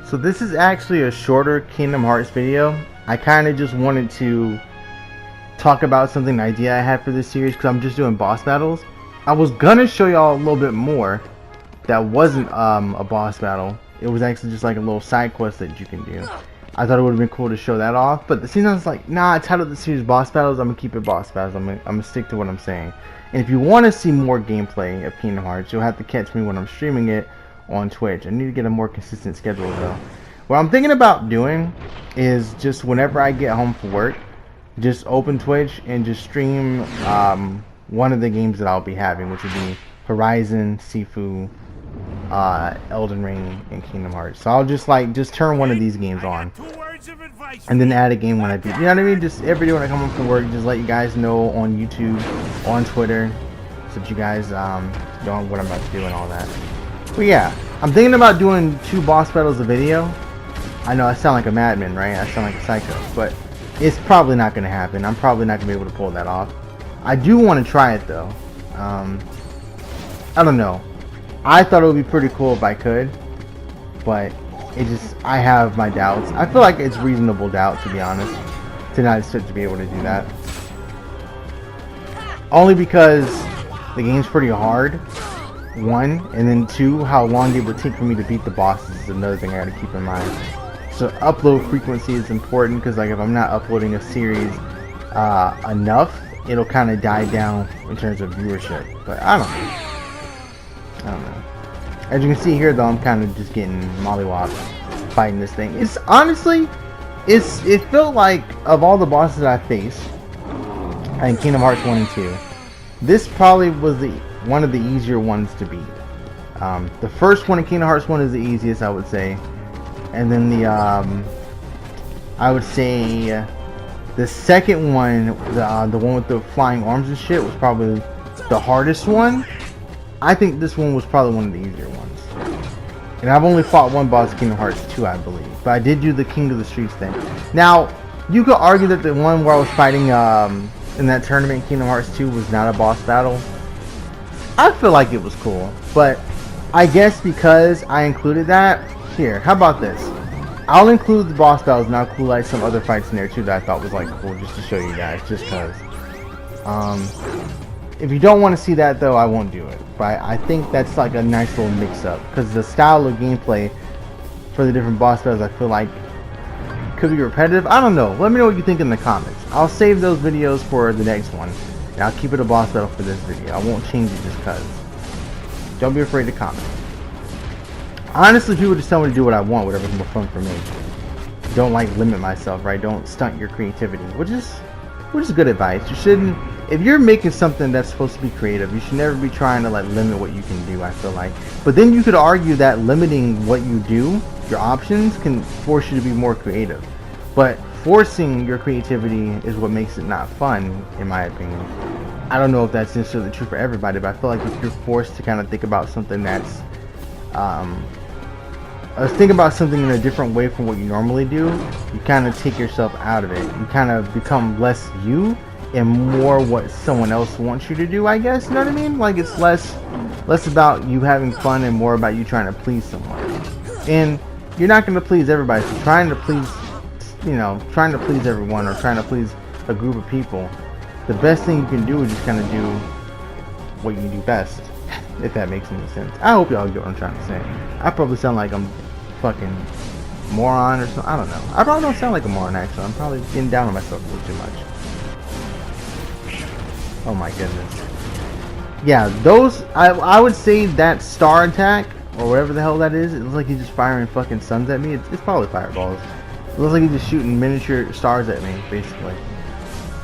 So this is actually a shorter Kingdom Hearts video. I kind of just wanted to talk about something, an idea I had for this series, because I'm just doing boss battles. I was gonna show y'all a little bit more that wasn't a boss battle. It was actually just like a little side quest that you can do. I thought it would have been cool to show that off, but the season I was like, nah, I titled the series boss battles. I'm gonna keep it boss battles. I'm gonna stick to what I'm saying. And if you want to see more gameplay of Kingdom Hearts, you'll have to catch me when I'm streaming it on Twitch. I need to get a more consistent schedule though. What I'm thinking about doing is just whenever I get home from work, just open Twitch and just stream one of the games that I'll be having, which would be Horizon, Sifu, Elden Ring, and Kingdom Hearts. So I'll just turn one of these games on and then add a game when I beat. You know what I mean? Just every day when I come home from work, just let you guys know on YouTube, on Twitter, so that you guys know what I'm about to do and all that. But yeah, I'm thinking about doing 2 boss battles a video. I know I sound like a madman, right? I sound like a psycho, but it's probably not going to happen. I'm probably not going to be able to pull that off. I do want to try it though. I don't know. I thought it would be pretty cool if I could, but I have my doubts. I feel like it's reasonable doubt, to be honest, to not expect to be able to do that. Only because the game's pretty hard, 1, and then 2, how long it would take for me to beat the bosses is another thing I gotta keep in mind. So upload frequency is important, because like if I'm not uploading a series enough, it'll kind of die down in terms of viewership. But I don't know. As you can see here though, I'm kind of just getting mollywopped fighting this thing. It's honestly, it felt like of all the bosses I faced in Kingdom Hearts 1 and 2, this probably was one of the easier ones to beat. The first one in Kingdom Hearts 1 is the easiest, I would say. And then I would say the second one, the one with the flying arms and shit, was probably the hardest one. I think this one was probably one of the easier ones. And I've only fought one boss in Kingdom Hearts 2, I believe. But I did do the King of the Streets thing. Now, you could argue that the one where I was fighting in that tournament in Kingdom Hearts 2 was not a boss battle. I feel like it was cool. But I guess because I included that, here, how about this? I'll include the boss battles and I'll include like some other fights in there too that I thought was like cool, just to show you guys, just cause. If you don't want to see that though, I won't do it. But I think that's like a nice little mix-up, because the style of gameplay for the different boss battles I feel like could be repetitive. I don't know. Let me know what you think in the comments. I'll save those videos for the next one, and I'll keep it a boss battle for this video. I won't change it just cause. Don't be afraid to comment. Honestly, people just tell me to do what I want, whatever's more fun for me. Don't like limit myself, right? Don't stunt your creativity, which is good advice. You shouldn't. If you're making something that's supposed to be creative, you should never be trying to like limit what you can do, I feel like. But then you could argue that limiting what you do, your options, can force you to be more creative. But forcing your creativity is what makes it not fun, in my opinion. I don't know if that's necessarily true for everybody, but I feel like if you're forced to kind of think about something that's think about something in a different way from what you normally do, you kind of take yourself out of it. You kind of become less you and more what someone else wants you to do, I guess. You know what I mean? Like it's less about you having fun and more about you trying to please someone. And you're not going to please everybody. So trying to please everyone or trying to please a group of people, the best thing you can do is just kind of do what you do best. If that makes any sense. I hope y'all get what I'm trying to say. I probably sound like I'm fucking moron or something. I don't know. I probably don't sound like a moron actually. I'm probably getting down on myself a little too much. Oh my goodness. Yeah, those I would say that star attack or whatever the hell that is, it looks like he's just firing fucking suns at me. It's probably fireballs. It looks like he's just shooting miniature stars at me, basically.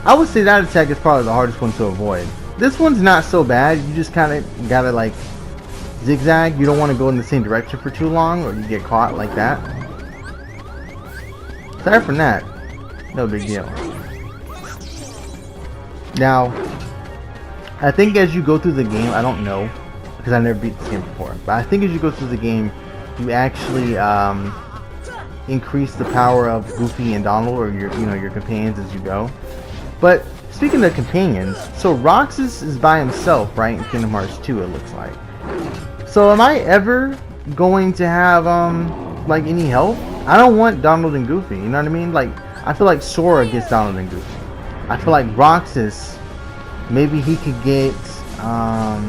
I would say that attack is probably the hardest one to avoid. This one's not so bad. You just kind of gotta like zigzag. You don't want to go in the same direction for too long or you get caught like that. Aside from that, no big deal. Now, I think as you go through the game, I don't know because I never beat this game before, but I think as you go through the game, you actually increase the power of Goofy and Donald or your companions as you go. But speaking of companions, so Roxas is by himself, right, in Kingdom Hearts 2, it looks like. So am I ever going to have like any help. I don't want Donald and Goofy. You know what I mean? Like I feel like Sora gets Donald and Goofy. I feel like Roxas, maybe he could get I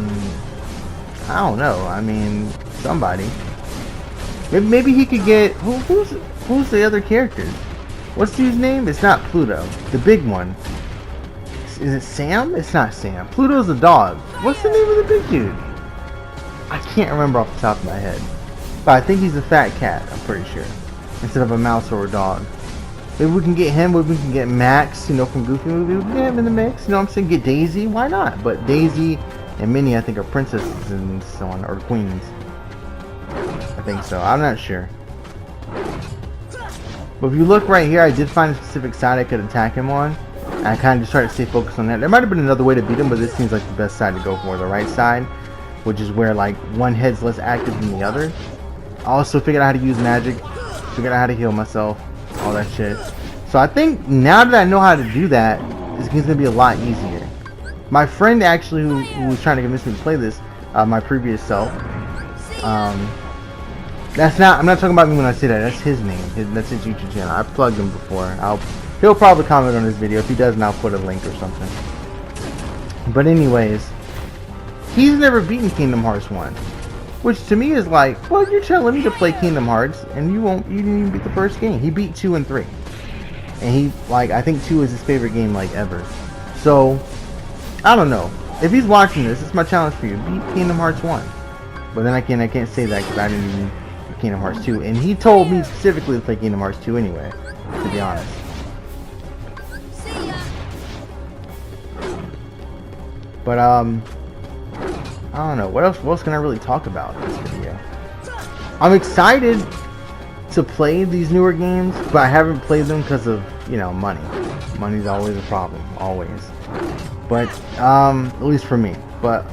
don't know. I mean, somebody. Maybe he could get who's the other characters? What's his name? It's not Pluto. The big one. Is it Sam? It's not Sam. Pluto's the dog. What's the name of the big dude? I can't remember off the top of my head. But I think he's a fat cat, I'm pretty sure. Instead of a mouse or a dog. Maybe we can get him, maybe we can get Max, you know, from Goofy movie. We can get him in the mix. You know what I'm saying? Get Daisy, why not? But Daisy and Minnie, I think, are princesses and so on, or queens. I think so. I'm not sure. But if you look right here, I did find a specific side I could attack him on. And I kind of just tried to stay focused on that. There might have been another way to beat him, but this seems like the best side to go for. The right side, which is where like one head's less active than the other. I also figured out how to use magic. Figured out how to heal myself. All that shit. So I think now that I know how to do that, this game's going to be a lot easier. My friend actually who was trying to convince me to play this, my previous self, that's not, I'm not talking about me when I say that, that's his name, that's his YouTube channel. I've plugged him before. He'll probably comment on this video. If he doesn't, I'll put a link or something. But anyways, he's never beaten Kingdom Hearts 1. Which to me is like, well, you're telling me to play Kingdom Hearts and you didn't even beat the first game. He beat 2 and 3. And he, like, I think 2 is his favorite game, like, ever. So, I don't know. If he's watching this, it's my challenge for you. Beat Kingdom Hearts 1. But then I can't say that because I didn't even beat Kingdom Hearts 2. And he told me specifically to play Kingdom Hearts 2 anyway, to be honest. But, I don't know. What else can I really talk about in this video? I'm excited to play these newer games, but I haven't played them because of, you know, money. Money's always a problem. Always. But, at least for me. But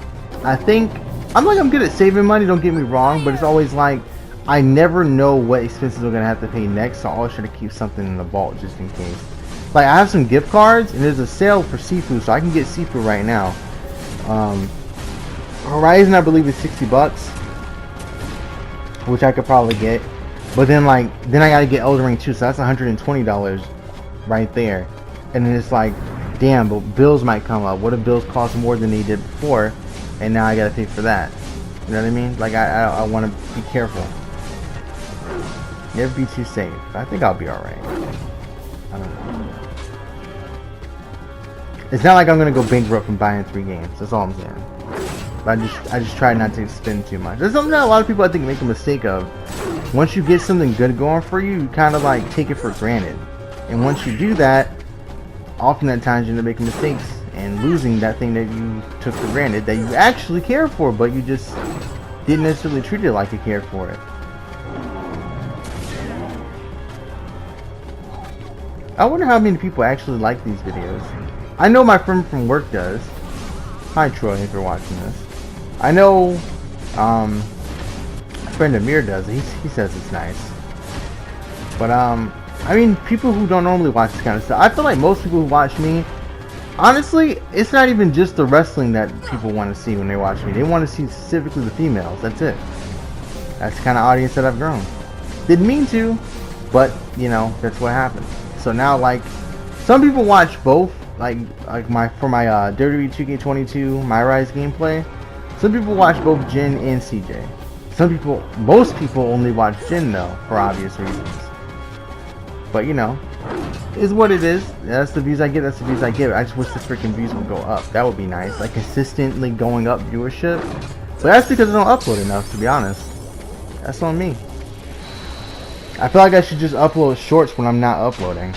I think, I'm good at saving money, don't get me wrong, but it's always like, I never know what expenses I'm going to have to pay next, so I always try to keep something in the vault just in case. Like, I have some gift cards, and there's a sale for Sifu, so I can get Sifu right now. Horizon, I believe, is 60 bucks, which I could probably get. But then, like, I gotta get Elden Ring 2, so that's $120 right there. And then it's like, damn, but bills might come up. What if bills cost more than they did before, and now I gotta pay for that? You know what I mean? Like, I want to be careful. Never be too safe. I think I'll be alright. I don't know. It's not like I'm gonna go bankrupt from buying 3 games. That's all I'm saying. But I just try not to spend too much. There's something that a lot of people I think make a mistake of. Once you get something good going for you, you kind of like take it for granted. And once you do that, often at times you're gonna make mistakes and losing that thing that you took for granted that you actually care for, but you just didn't necessarily treat it like you cared for it. I wonder how many people actually like these videos. I know my friend from work does. Hi Troy, if you're watching this. I know my friend Amir does. He says it's nice. But I mean, people who don't normally watch this kind of stuff, I feel like most people who watch me, honestly, it's not even just the wrestling that people want to see when they watch me. They want to see specifically the females. That's it. That's the kind of audience that I've grown. Didn't mean to, but you know, that's what happened. So now, like, some people watch both, like my WWE 2K22 My Rise gameplay. Some people watch both Jin and CJ. Most people only watch Jin though, for obvious reasons. But you know, is what it is. That's the views I get. That's the views I get. I just wish the freaking views would go up. That would be nice, like consistently going up viewership. But that's because I don't upload enough, to be honest. That's on me. I feel like I should just upload shorts when I'm not uploading.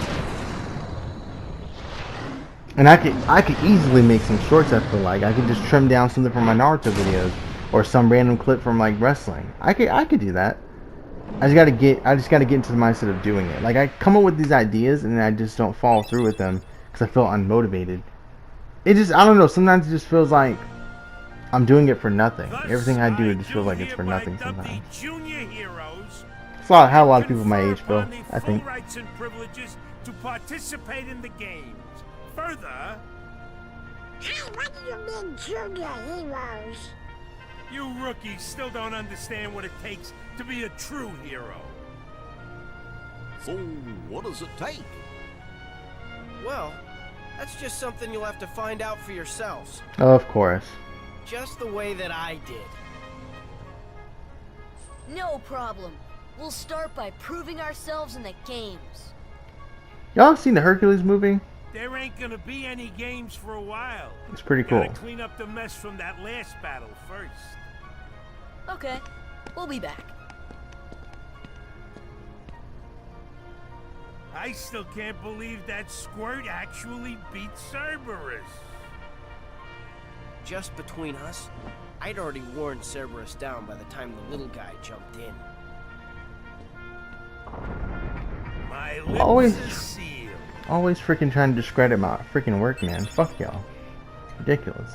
And I could easily make some shorts. I feel like I could just trim down something from my Naruto videos or some random clip from like wrestling. I could do that. I just gotta get into the mindset of doing it. Like I come up with these ideas and I just don't follow through with them because I feel unmotivated. I don't know. Sometimes it just feels like I'm doing it for nothing. Everything I do, it just feels like it's for nothing sometimes. It's how a lot of people my age feel, I think. Rights and privileges to participate in the games. Further, hey, what do you mean, junior heroes? You rookies still don't understand what it takes to be a true hero. So, what does it take? Well, that's just something you'll have to find out for yourselves. Of course. Just the way that I did. No problem. We'll start by proving ourselves in the games. Y'all seen the Hercules movie? There ain't gonna be any games for a while. It's pretty cool. Gotta clean up the mess from that last battle first. Okay, we'll be back. I still can't believe that Squirt actually beat Cerberus. Just between us, I'd already worn Cerberus down by the time the little guy jumped in. My lips Always- are sealed. Always freaking trying to discredit my freaking work, man. Fuck y'all. Ridiculous.